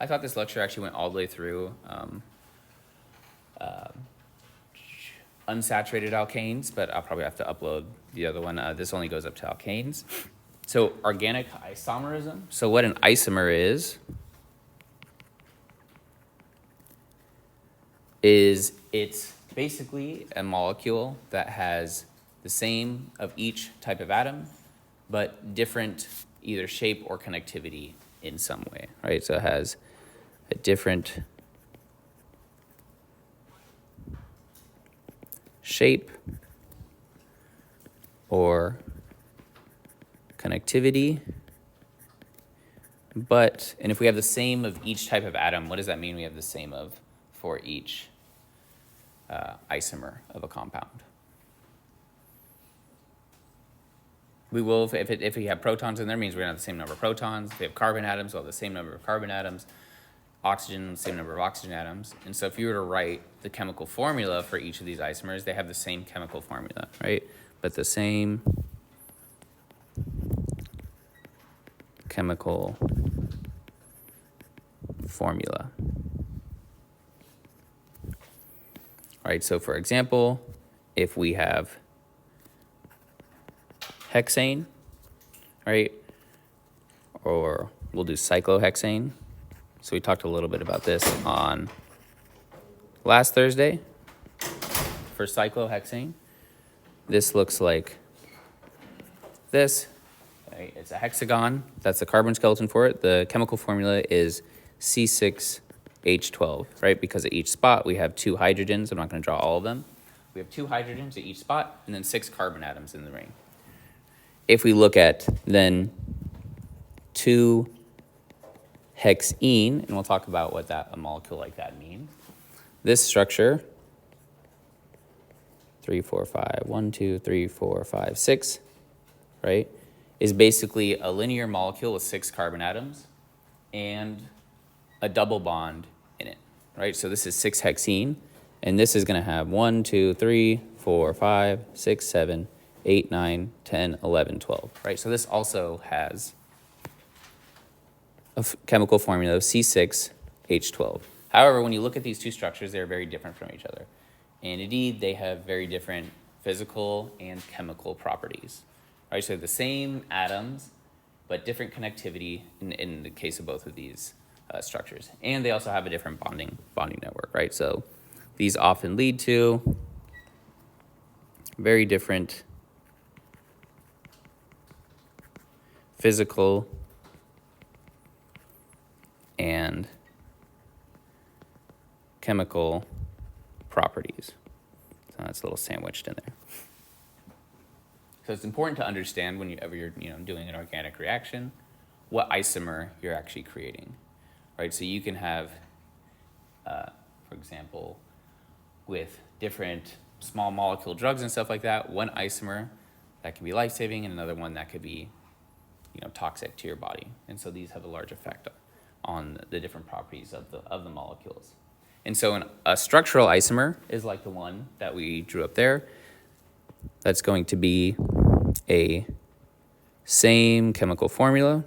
I thought this lecture actually went all the way through unsaturated alkanes, but I'll probably have to upload the other one. This only goes up to alkanes. So organic isomerism. So what an isomer is it's basically a molecule that has the same of each type of atom, but different either shape or connectivity in some way, right? So it has a different shape or connectivity, and if we have the same of each type of atom, what does that mean we have the same of for each isomer of a compound? We will, if we have protons in there, means we're going to have the same number of protons. If we have carbon atoms, we'll have the same number of carbon atoms. Oxygen, same number of oxygen atoms. And so if you were to write the chemical formula for each of these isomers, they have the same chemical formula, right? But the same chemical formula. Right, so for example, if we have hexane, right, or we'll do cyclohexane. So we talked a little bit about this on last Thursday. For cyclohexane, this looks like this. Right? It's a hexagon. That's the carbon skeleton for it. The chemical formula is C6H12, right? Because at each spot we have 2 hydrogens. I'm not going to draw all of them. We have 2 hydrogens at each spot and then 6 carbon atoms in the ring. If we look at then 2-hexene, and we'll talk about what a molecule like that means. This structure, 3, 4, 5, 1, 2, 3, 4, 5, 6, right, is basically a linear molecule with 6 carbon atoms and a double bond in it, right? So this is 6-hexene, and this is going to have 1, 2, 3, 4, 5, 6, 7, 8, 9, 10, 11, 12, right? So this also has a chemical formula of C6H12. However, when you look at these two structures, they're very different from each other. And indeed, they have very different physical and chemical properties. Right? So the same atoms, but different connectivity in the case of both of these structures. And they also have a different bonding network, right? So these often lead to very different physical and chemical properties. So that's a little sandwiched in there. So it's important to understand whenever you're doing an organic reaction, what isomer you're actually creating, right? So you can have, for example, with different small molecule drugs and stuff like that, one isomer that can be life-saving and another one that could be, toxic to your body. And so these have a large effect on the different properties of the molecules. And so a structural isomer is like the one that we drew up there. That's going to be a same chemical formula,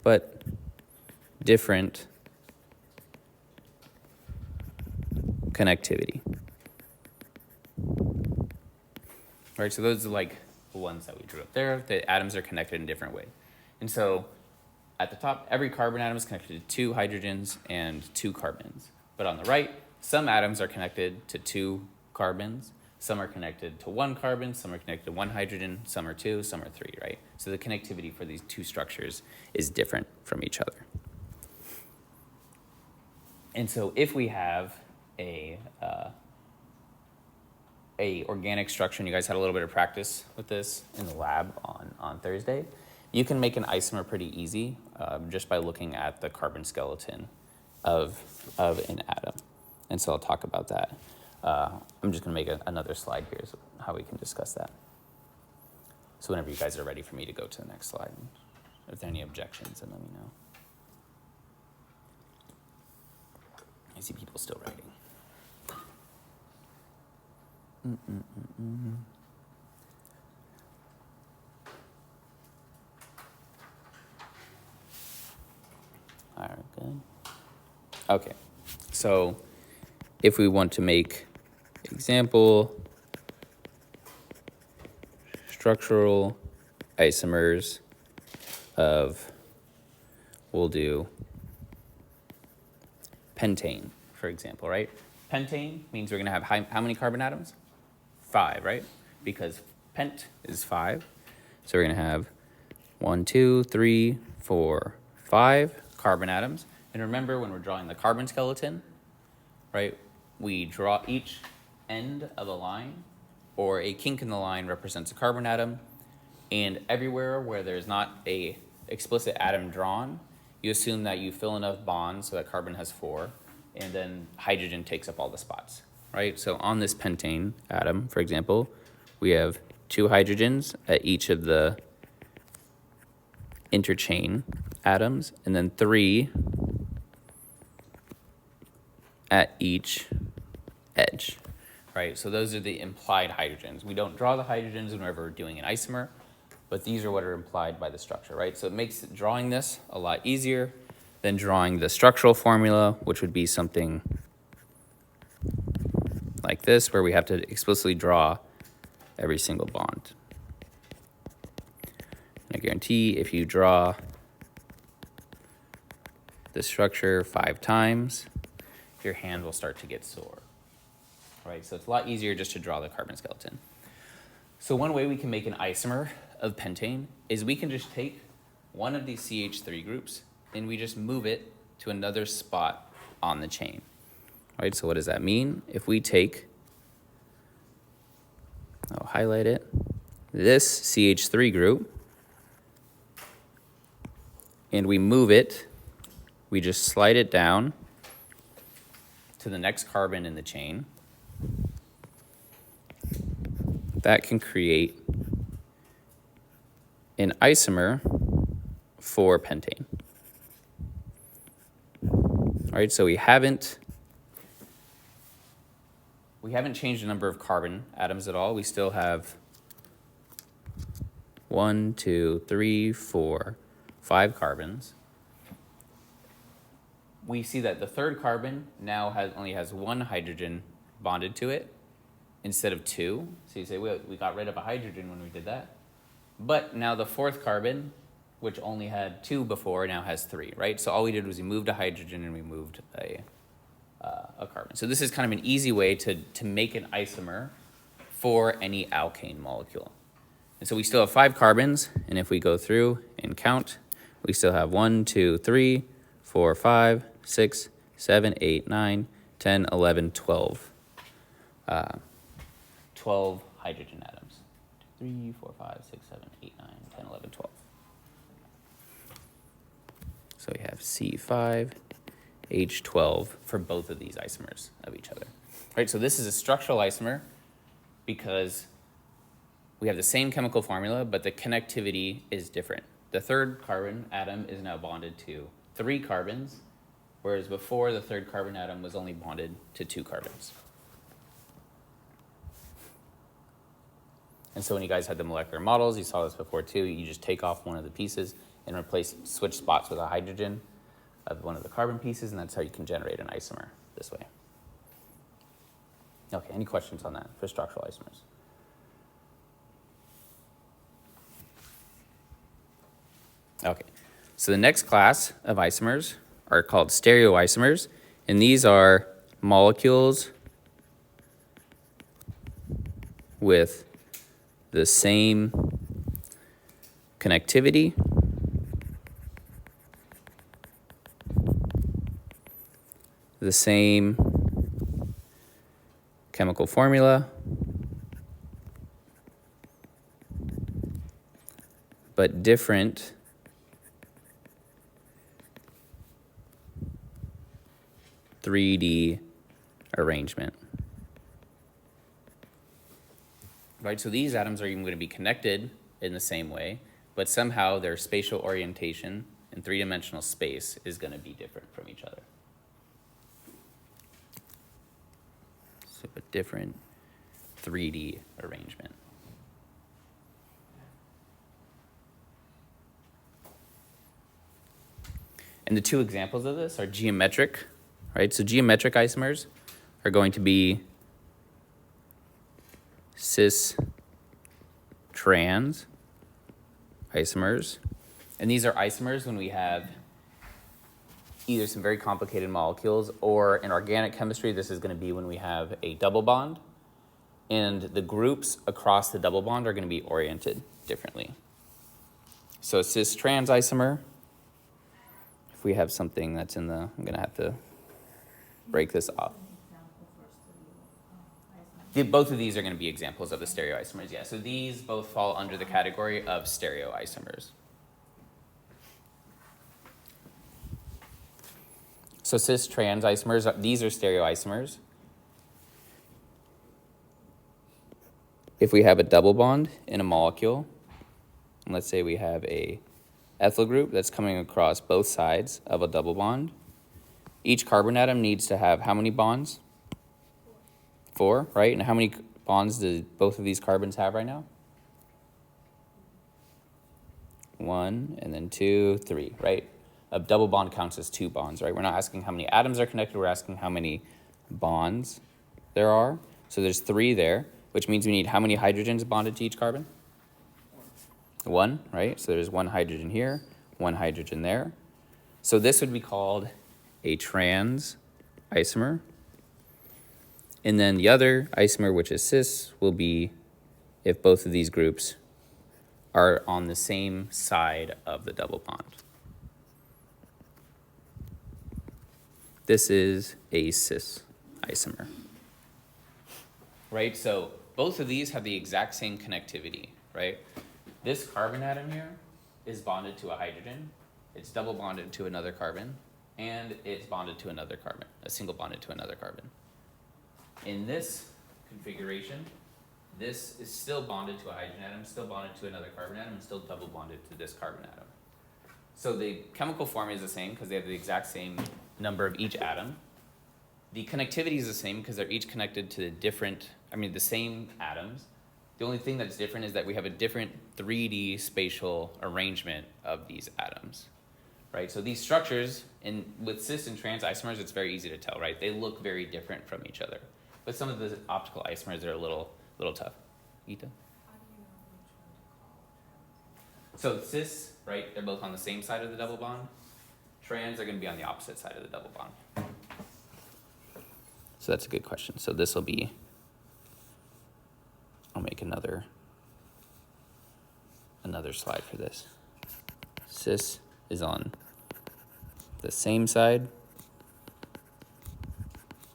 but different connectivity. Right, so those are like the ones that we drew up there. The atoms are connected in different ways. And so at the top, every carbon atom is connected to 2 hydrogens and 2 carbons. But on the right, some atoms are connected to 2 carbons, some are connected to 1 carbon, some are connected to 1 hydrogen, some are 2, some are 3, right? So the connectivity for these two structures is different from each other. And so if we have a organic structure, and you guys had a little bit of practice with this in the lab on Thursday, you can make an isomer pretty easy just by looking at the carbon skeleton of an atom. And so I'll talk about that. I'm just going to make another slide here so how we can discuss that. So whenever you guys are ready for me to go to the next slide, if there are any objections, then let me know. I see people still writing. Okay, so if we want to make example structural isomers of, we'll do pentane, for example, right? Pentane means we're going to have how many carbon atoms? 5, right? Because pent is 5. So we're going to have 1, 2, 3, 4, 5 carbon atoms. And remember, when we're drawing the carbon skeleton, right, we draw each end of a line, or a kink in the line represents a carbon atom. And everywhere where there's not a explicit atom drawn, you assume that you fill enough bonds so that carbon has 4, and then hydrogen takes up all the spots, right? So on this pentane atom, for example, we have 2 hydrogens at each of the interchain atoms, and then 3 at each edge, right? So those are the implied hydrogens. We don't draw the hydrogens whenever we're doing an isomer, but these are what are implied by the structure, right? So it makes drawing this a lot easier than drawing the structural formula, which would be something like this, where we have to explicitly draw every single bond. And I guarantee if you draw the structure 5 times, your hand will start to get sore, right? So it's a lot easier just to draw the carbon skeleton. So one way we can make an isomer of pentane is we can just take one of these CH3 groups and we just move it to another spot on the chain, right? So what does that mean? If we take, I'll highlight it, this CH3 group, and we move it, we just slide it down to the next carbon in the chain, that can create an isomer for pentane. All right, so we haven't changed the number of carbon atoms at all. We still have 1, 2, 3, 4, 5 carbons. We see that the third carbon now only has 1 hydrogen bonded to it instead of 2. So you say, well, we got rid of a hydrogen when we did that. But now the fourth carbon, which only had 2 before, now has 3, right? So all we did was we moved a hydrogen and we moved a carbon. So this is kind of an easy way to make an isomer for any alkane molecule. And so we still have 5 carbons, and if we go through and count, we still have 1, 2, 3, 4, 5, 6, 7, 8, 9, 10, 11, 12. 12 hydrogen atoms. 3, 4, 5, 6, 7, 8, 9, 10, 11, 12. So we have C5, H12 for both of these isomers of each other. Right, so this is a structural isomer because we have the same chemical formula, but the connectivity is different. The third carbon atom is now bonded to 3 carbons, whereas before the third carbon atom was only bonded to 2 carbons. And so when you guys had the molecular models, you saw this before too, you just take off one of the pieces and switch spots with a hydrogen of one of the carbon pieces, and that's how you can generate an isomer this way. Okay, any questions on that for structural isomers? Okay, so the next class of isomers are called stereoisomers, and these are molecules with the same connectivity the same chemical formula, but different (3D) arrangement. Right, so these atoms are even going to be connected in the same way, but somehow their spatial orientation in 3-dimensional space is going to be different from each other. So a different 3D arrangement. And the 2 examples of this are geometric right? So geometric isomers are going to be cis-trans isomers. And these are isomers when we have either some very complicated molecules, or in organic chemistry, this is going to be when we have a double bond. And the groups across the double bond are going to be oriented differently. So cis-trans isomer, if we have something that's in the, I'm going to have to break this off. Both of these are going to be examples of the stereoisomers, yeah. So these both fall under the category of stereoisomers. So cis-trans isomers, these are stereoisomers. If we have a double bond in a molecule, and let's say we have a ethyl group that's coming across both sides of a double bond, each carbon atom needs to have how many bonds? 4, right? And how many bonds do both of these carbons have right now? 1, and then 2, 3, right? A double bond counts as 2 bonds, right? We're not asking how many atoms are connected, we're asking how many bonds there are. So there's 3 there, which means we need how many hydrogens bonded to each carbon? 1, right? So there's 1 hydrogen here, 1 hydrogen there. So this would be called a trans isomer. And then the other isomer, which is cis, will be if both of these groups are on the same side of the double bond. This is a cis isomer. Right, so both of these have the exact same connectivity, right? This carbon atom here is bonded to a hydrogen, it's double bonded to another carbon, and it's bonded to another carbon, a single bonded to another carbon. In this configuration, this is still bonded to a hydrogen atom, still bonded to another carbon atom, and still double bonded to this carbon atom. So the chemical form is the same because they have the exact same number of each atom. The connectivity is the same because they're each connected to the same atoms. The only thing that's different is that we have a different 3D spatial arrangement of these atoms, right? So these structures, with cis and trans isomers, it's very easy to tell, right? They look very different from each other. But some of the optical isomers are a little tough. Ita? So cis, right, they're both on the same side of the double bond. Trans are going to be on the opposite side of the double bond. So that's a good question. So this will be, I'll make another slide for this. Cis is on the same side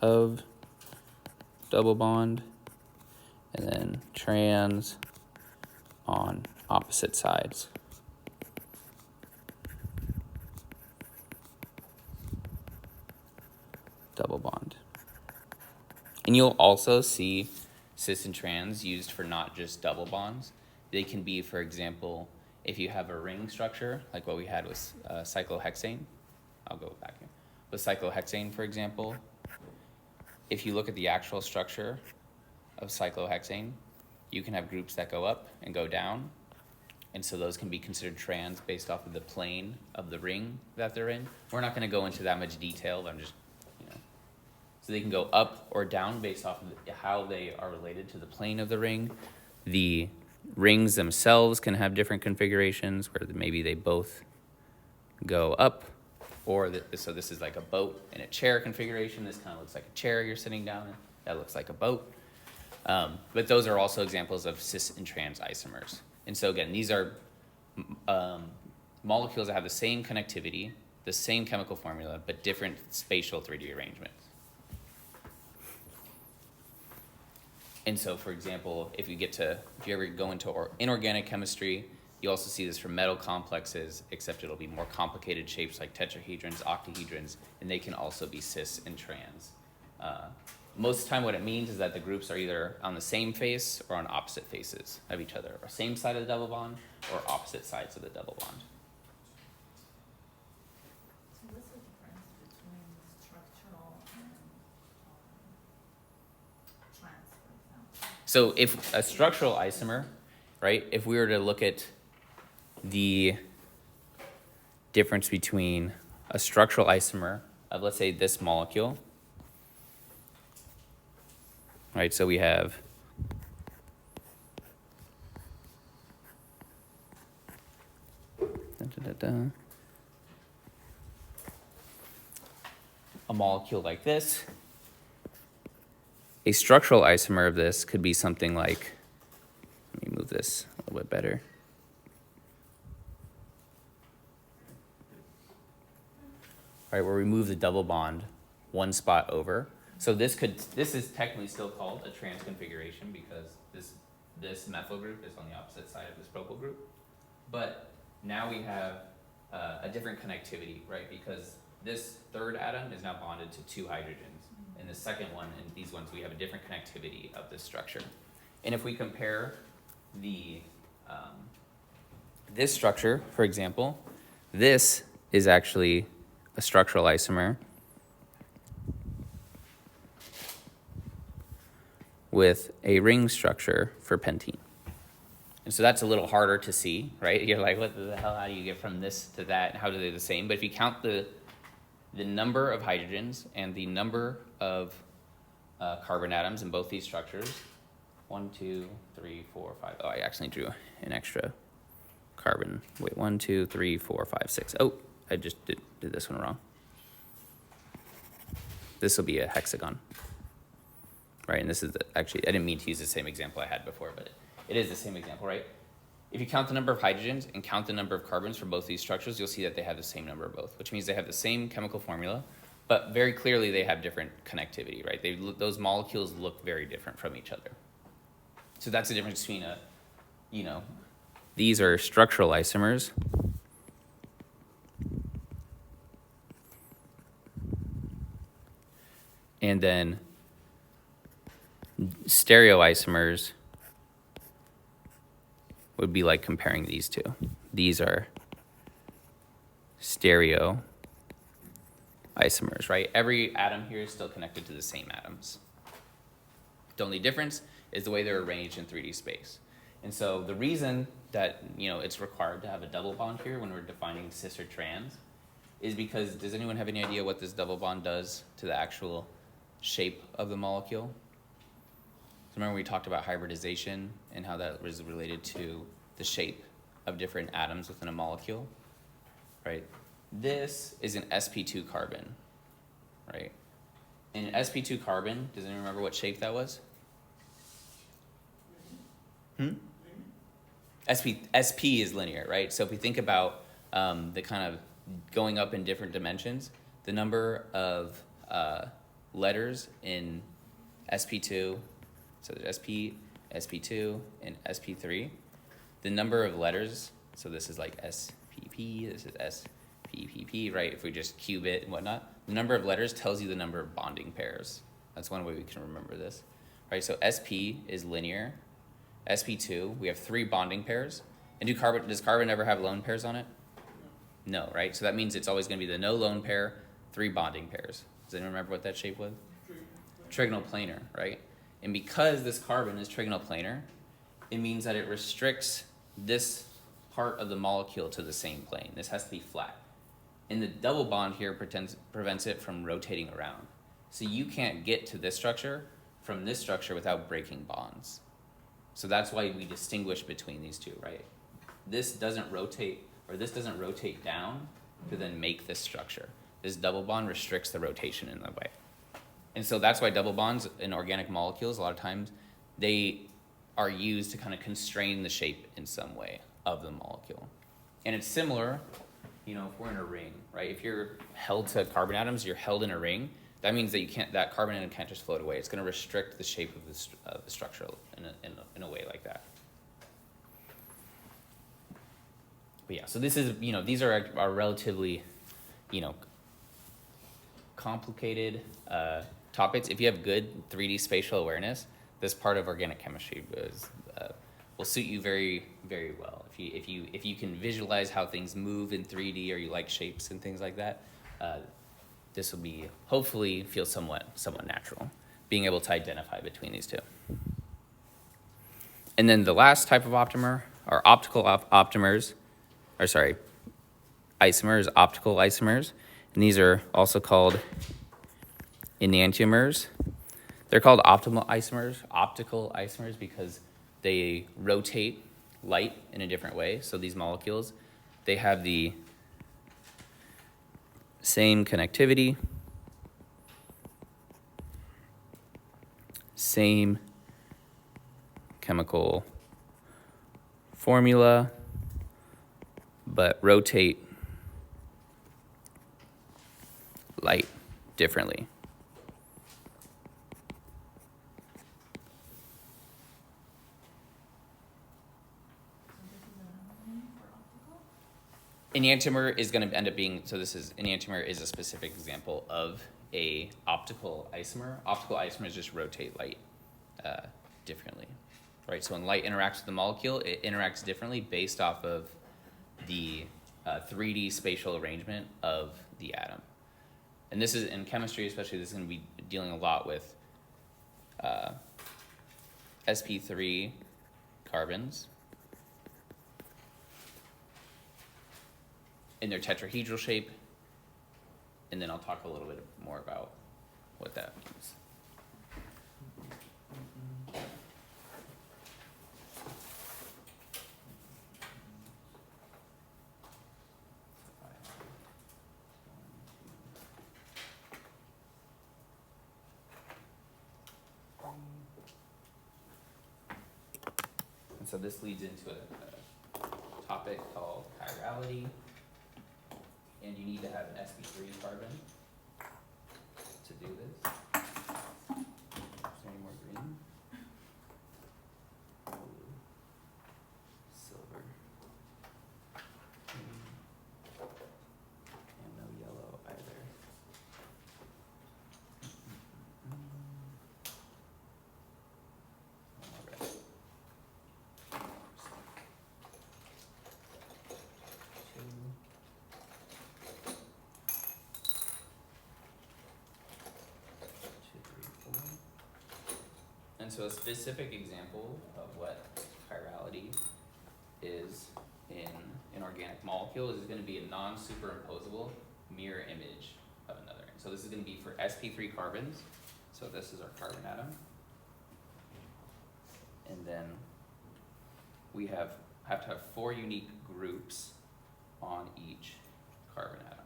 of double bond, and then trans on opposite sides. Double bond. And you'll also see cis and trans used for not just double bonds. They can be, for example, if you have a ring structure, like what we had with cyclohexane. I'll go back here. With cyclohexane, for example, if you look at the actual structure of cyclohexane, you can have groups that go up and go down. And so those can be considered trans based off of the plane of the ring that they're in. We're not going to go into that much detail. I'm just, so they can go up or down based off of how they are related to the plane of the ring. The rings themselves can have different configurations where maybe they both go up, or so this is like a boat and a chair configuration. This kind of looks like a chair you're sitting down in. That looks like a boat. But those are also examples of cis and trans isomers. And so again, these are molecules that have the same connectivity, the same chemical formula, but different spatial 3D arrangements. And so, for example, if you ever go into inorganic chemistry, you also see this for metal complexes, except it'll be more complicated shapes like tetrahedrons, octahedrons, and they can also be cis and trans. Most of the time what it means is that the groups are either on the same face or on opposite faces of each other, or same side of the double bond or opposite sides of the double bond. So what's the difference between structural and trans, for example? So if a structural isomer, right, if we were to look at the difference between a structural isomer of, let's say, this molecule. Right, so we have a molecule like this. A structural isomer of this could be something like, let me move this a little bit better. All right, where we move the double bond one spot over. So this is technically still called a trans configuration because this methyl group is on the opposite side of this propyl group. But now we have a different connectivity, right? Because this third atom is now bonded to 2 hydrogens. And the second one, and these ones, we have a different connectivity of this structure. And if we compare the this structure, for example, this is actually a structural isomer with a ring structure for pentene. And so that's a little harder to see, right? You're like, what the hell, how do you get from this to that? How are they the same? But if you count the number of hydrogens and the number of carbon atoms in both these structures, 1, 2, 3, 4, 5. Oh, I actually drew an extra carbon. Wait, 1, 2, 3, 4, 5, 6. Oh, I just did this one wrong. This will be a hexagon. Right, and this is actually, I didn't mean to use the same example I had before, but it is the same example, right? If you count the number of hydrogens and count the number of carbons for both these structures, you'll see that they have the same number of both, which means they have the same chemical formula, but very clearly they have different connectivity, right? Those molecules look very different from each other. So that's the difference between these are structural isomers. And then stereoisomers would be like comparing these two. These are stereo isomers, right? Every atom here is still connected to the same atoms. The only difference is the way they're arranged in 3D space. And so the reason that it's required to have a double bond here when we're defining cis or trans is because, does anyone have any idea what this double bond does to the actual shape of the molecule? So remember we talked about hybridization and how that was related to the shape of different atoms within a molecule, right? This is an sp2 carbon, right? And an sp2 carbon, does anyone remember what shape that was? SP is linear, right? So if we think about the kind of going up in different dimensions, the number of letters in sp2, so there's SP, sp2, and sp3. The number of letters, so this is like SPP, this is SPPP, right? If we just cube it and whatnot, the number of letters tells you the number of bonding pairs. That's one way we can remember this, right? So SP is linear. sp2, we have 3 bonding pairs. And does carbon ever have lone pairs on it? No, right? So that means it's always going to be the no lone pair, 3 bonding pairs. Does anyone remember what that shape was? Trigonal planar, right? And because this carbon is trigonal planar, it means that it restricts this part of the molecule to the same plane. This has to be flat. And the double bond here prevents it from rotating around. So you can't get to this structure from this structure without breaking bonds. So that's why we distinguish between these two, right? This doesn't rotate, or this doesn't rotate down to then make this structure. This double bond restricts the rotation in that way. And so that's why double bonds in organic molecules, a lot of times, they are used to kind of constrain the shape in some way of the molecule. And it's similar, if we're in a ring, right? If you're held to carbon atoms, you're held in a ring. That means that that carbon atom can't just float away. It's going to restrict the shape of the structure in a way like that. But yeah, so this is, these are relatively, complicated topics. If you have good 3D spatial awareness, this part of organic chemistry will suit you very, very well. If you can visualize how things move in 3D, or you like shapes and things like that, this will be hopefully feel somewhat natural, being able to identify between these two. And then the last type of optimer are optical isomers, optical isomers. And these are also called enantiomers. They're called optical isomers because they rotate light in a different way. So these molecules, they have the same connectivity, same chemical formula, but rotate light differently. Enantiomer is going to end up being, so this is, enantiomer is a specific example of a optical isomer. Optical isomers just rotate light differently, right? So when light interacts with the molecule, it interacts differently based off of the 3D spatial arrangement of the atom. And this is, in chemistry especially, this is going to be dealing a lot with sp3 carbons in their tetrahedral shape, and then I'll talk a little bit more about what that means. And so this leads into a topic called chirality. And you need to have an sp3 carbon to do this. Is there any more green? Blue. Silver. And no yellow either. All right. And so a specific example of what chirality is in an organic molecule is going to be a non-superimposable mirror image of another. And so this is going to be for sp3 carbons. So this is our carbon atom. And then we have to have 4 unique groups on each carbon atom.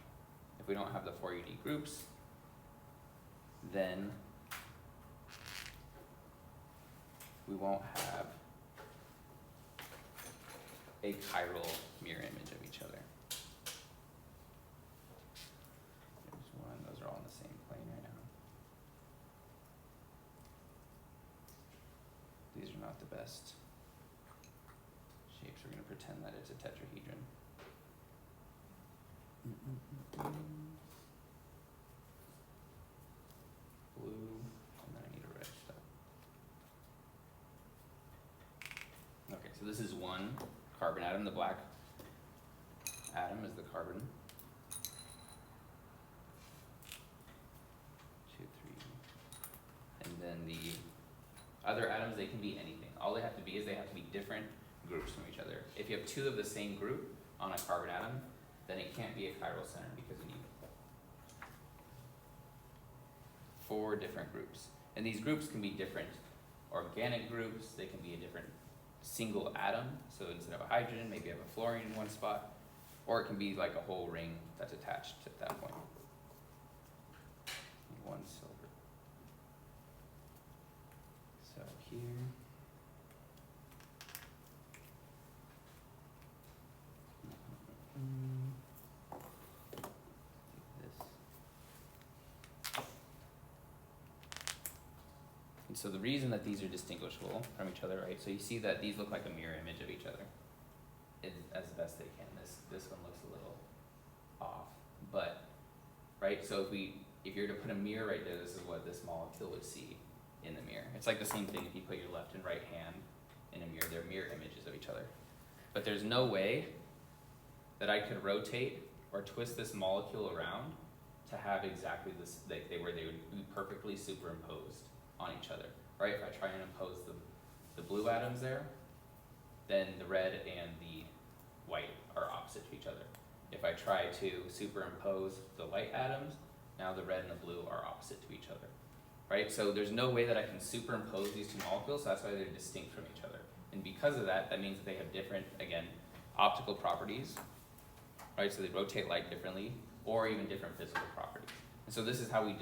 If we don't have the 4 unique groups, then we won't have a chiral mirror image of each other. There's one, those are all on the same plane right now. These are not the best shapes. We're going to pretend that it's a tetrahedron. Blue, and then I need a red stuff. Okay, so this is one carbon atom. The black atom is the carbon. 2, 3. And then the other atoms, they can be anything. All they have to be is they have to be different groups from each other. If you have 2 of the same group on a carbon atom, then it can't be a chiral center because you need 4 different groups. And these groups can be different organic groups. They can be a different single atom. So instead of a hydrogen, maybe you have a fluorine in one spot. Or it can be like a whole ring that's attached at that point. 1 silver. So here. And so the reason that these are distinguishable from each other, right? So you see that these look like a mirror image of each other as best they can. This one looks a little off, but, right? So if you're to put a mirror right there, this is what this molecule would see in the mirror. It's like the same thing if you put your left and right hand in a mirror. They're mirror images of each other. But there's no way that I could rotate or twist this molecule around to have exactly this, where they would be perfectly superimposed on each other, right? If I try and impose the blue atoms there, then the red and the white are opposite to each other. If if I try to superimpose the white atoms, now the red and the blue are opposite to each other, right? So there's no way that I can superimpose these two molecules, so that's why they're distinct from each other. And because of that, that means that they have different, again, optical properties, right? So they rotate light differently, or even different physical properties. And so this is how we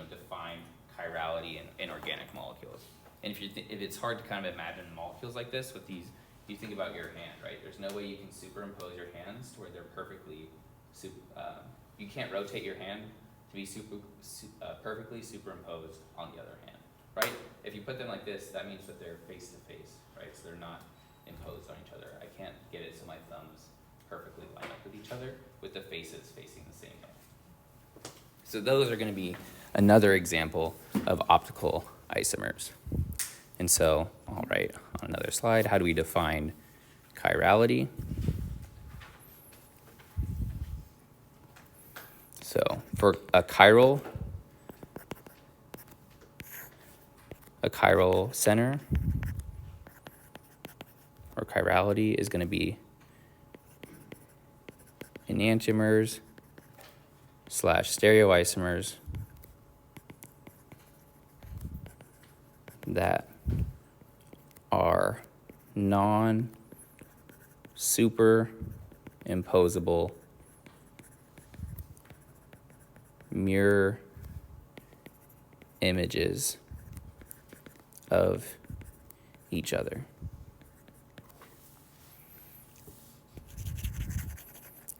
define chirality in organic molecules. And if it's hard to kind of imagine molecules like this with these, you think about your hand, right? There's no way you can superimpose your hands to where they're perfectly, you can't rotate your hand to be perfectly superimposed on the other hand, right? If you put them like this, that means that they're face to face, right? So they're not imposed on each other. I can't get it so my thumbs perfectly line up with each other with the faces facing the same way. So those are going to be another example of optical isomers. And so, all right, on another slide, how do we define chirality? So for a chiral center, or chirality, is going to be enantiomers / stereoisomers that are non-superimposable mirror images of each other.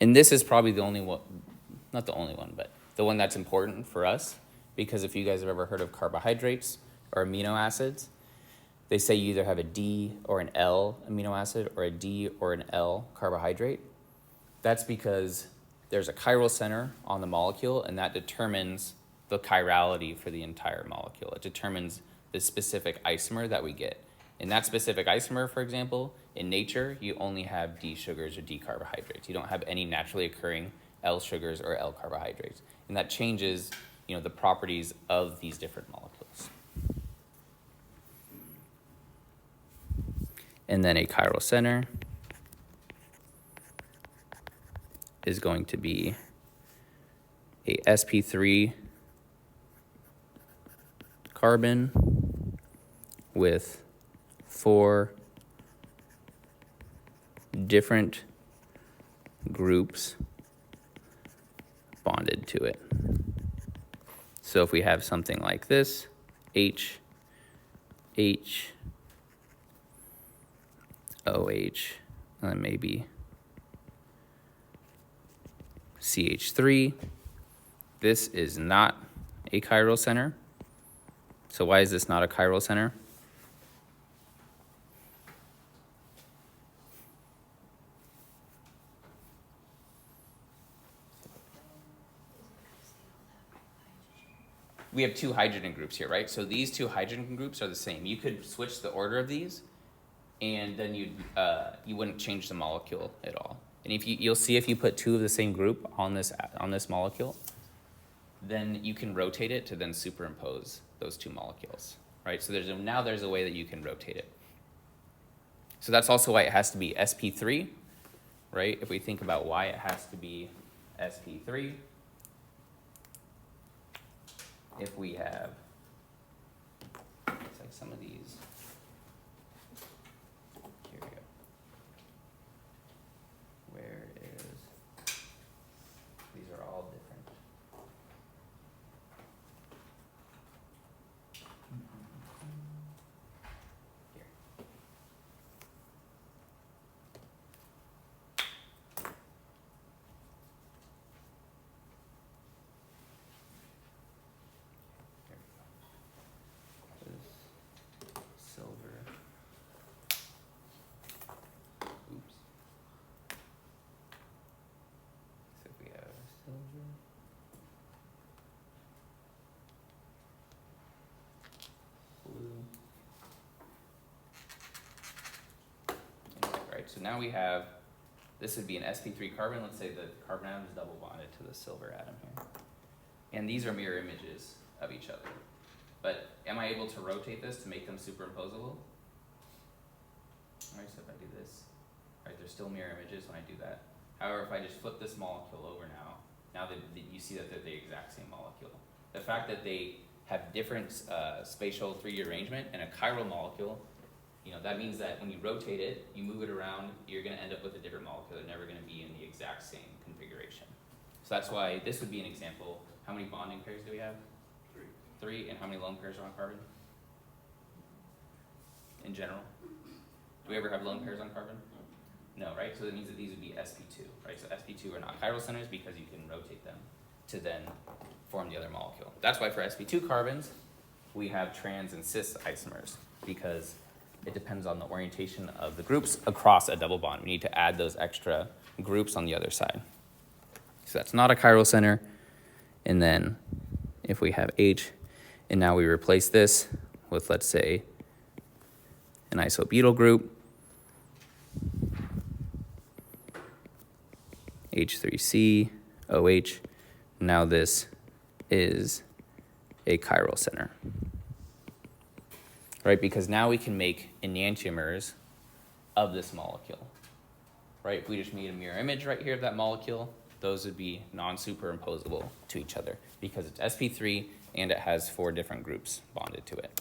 And this is probably the only one, not the only one, but the one that's important for us, because if you guys have ever heard of carbohydrates or amino acids, they say you either have a D or an L amino acid or a D or an L carbohydrate. That's because there's a chiral center on the molecule, and that determines the chirality for the entire molecule. It determines the specific isomer that we get. In that specific isomer, for example, in nature, you only have D sugars or D carbohydrates. You don't have any naturally occurring L sugars or L carbohydrates. And that changes, the properties of these different molecules. And then a chiral center is going to be a sp3 carbon with 4 different groups bonded to it. So if we have something like this, H, H, OH, and then maybe CH3, this is not a chiral center. So why is this not a chiral center? We have 2 hydrogen groups here, right? So these 2 hydrogen groups are the same. You could switch the order of these, and then you wouldn't change the molecule at all. And if you'll see if you put 2 of the same group on this molecule, then you can rotate it to then superimpose those 2 molecules, right? So now there's a way that you can rotate it. So that's also why it has to be sp3, right? If we think about why it has to be sp3, if we have, it's like some of these, here we go. Where is, these are all different. Here. Silver. Oops. So if we have silver. Blue. And red, right? So now we have, this would be an sp3 carbon. Let's say the carbon atom is double bonded to the silver atom here. And these are mirror images of each other. But am I able to rotate this to make them superimposable? All right, so if I do this, right, they're still mirror images when I do that. However, if I just flip this molecule over now that you see that they're the exact same molecule. The fact that they have different spatial 3D arrangement and a chiral molecule, that means that when you rotate it, you move it around, you're going to end up with a different molecule. They're never going to be in the exact same configuration. So that's why this would be an example. How many bonding pairs do we have? 3. And how many lone pairs are on carbon? In general? Do we ever have lone pairs on carbon? No, right? So that means that these would be sp2, right? So sp2 are not chiral centers because you can rotate them to then form the other molecule. That's why for sp2 carbons, we have trans and cis isomers, because it depends on the orientation of the groups across a double bond. We need to add those extra groups on the other side. So that's not a chiral center. And then if we have H, and now we replace this with, let's say, an isobutyl group, H3C, OH. Now this is a chiral center, right? Because now we can make enantiomers of this molecule, right? If we just made a mirror image right here of that molecule, those would be non-superimposable to each other because it's sp3 and it has 4 different groups bonded to it.